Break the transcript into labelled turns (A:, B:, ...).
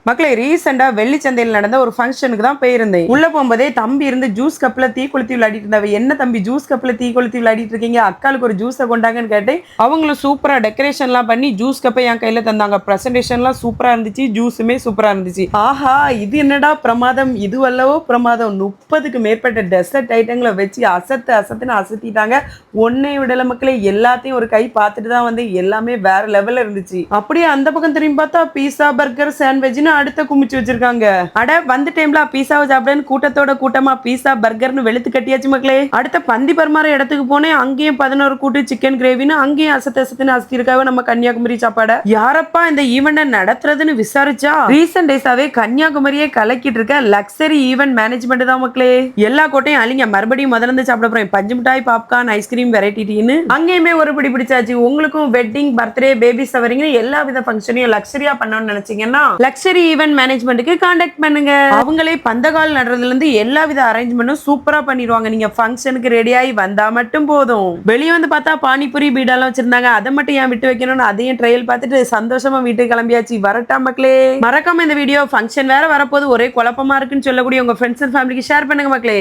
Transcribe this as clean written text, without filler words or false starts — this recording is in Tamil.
A: மக்களே ரீசெண்டா வெள்ளிச்சந்தையில் நடந்த ஒரு ஃபங்க்ஷனுக்கு தான் போயிருந்தேன். உள்ள போகும்போதே தம்பி இருந்து ஜூஸ் கப்ல தீ கொளுத்தி விளையாடிட்டு இருந்தாவ. என்ன தம்பி ஜூஸ் கப்ல தீ கொளுத்தி விளையாடிட்டு இருக்கீங்க, அக்காளுக்கு ஒரு ஜூஸை கொண்டாங்கன்னு கேட்டேன். அவங்களும் சூப்பரா டெக்கரேஷன்லாம் பண்ணி ஜூஸ் கப்பை என் கையில தந்தாங்க. பிரசன்டேஷன்லாம் சூப்பரா இருந்துச்சு, ஜூஸுமே சூப்பரா இருந்துச்சு. ஆஹா இது என்னடா பிரமாதம், இது வல்லவோ பிரமாதம். 30க்கு மேற்பட்ட டெசர்ட் ஐட்டங்களை வச்சு அசத்துன்னு அசத்திட்டாங்க. ஒன்னே விடல மக்களே, எல்லாத்தையும் ஒரு கை பார்த்துட்டு தான் வந்து எல்லாமே வேற லெவல்ல இருந்துச்சு. அப்படியே அந்த பக்கம் திரும்பி பார்த்தா பீஸா பர்கர் சாண்ட்விச்னு அடுத்த குமிச்சு வச்சிருக்காங்க. அட வந்து டைம்ல பீஸாவை சாப்பிடன்னு கூட்டத்தோட கூட்டமா பீஸா பர்கர்னு வெளுத்து கட்டியாச்சு மக்களே. அடுத்த பந்தி பரிமாற இடத்துக்கு போனேன். அங்கேயும் 11 கூட்டு சிக்கன் கிரேவின்னு அங்கேயும் அசத்துன்னு அசத்திருக்காங்க நம்ம கன்னியாகுமரி சாப்பாடை. யாரப்பா இந்த ஈவெண்ட் நடத்துறதுன்னு விசாரிச்சா ரீசன்ட் டேஸாவே கன்னியாகுமரியே கலக்கிட்டு இருக்க லக்ஸரி ஈவெண்ட் மேனேஜ்மெண்ட் தான் மக்களே. எல்லா கோட்டையும் அழிங்க, மறுபடியும் முதல்ல இருந்து சாப்பிட போறேன். பஞ்சு மிட்டாய், பாப்கார்ன், ஐஸ்கிரீம், வெரைட்டி டீன்னு அங்கேயுமே ஒரு பிடி பிடிச்சாச்சு. உங்களுக்கும் வெட்டிங், பர்த்டே, பேபி ஷவரிங்னு எல்லா வித ஃபங்க்ஷனையும் லக்ஸரியா பண்ணணும்னு நினைச்சீங்கன்னா லக்ஸரி ஈவெண்ட் மேனேஜ்மெண்ட்டுக்கு கான்டாக்ட் பண்ணுங்க. அவங்களே பந்தகால் நடுறதுல இருந்து எல்லா வித அரேஞ்ச்மெண்ட்டும் சூப்பரா பண்ணிடுவாங்க. நீங்க ஃபங்க்ஷனுக்கு ரெடி ஆகி வந்தா மட்டும் போதும். வெளியே வந்து பார்த்தா பானிபூரி பீடாலாம் வச்சிருந்தாங்க. அதை மட்டும் ஏன் விட்டு வைக்கணும்னு அதையும் ட்ரையல் பார்த்துட்டு சந்தோஷமா வீட்டுக்கு கிளம்பியாச்சு. வரட்டா மக்களே. மறக்காம இந்த வீடியோ ஃபங்க்ஷன் வேற வரப்போது ஒரே குழப்பமா இருக்குன்னு சொல்லக்கூடிய உங்க ஃப்ரெண்ட்ஸ் அண்ட் ஃபேமிலிக்கு ஷேர் பண்ணுங்க மக்களே.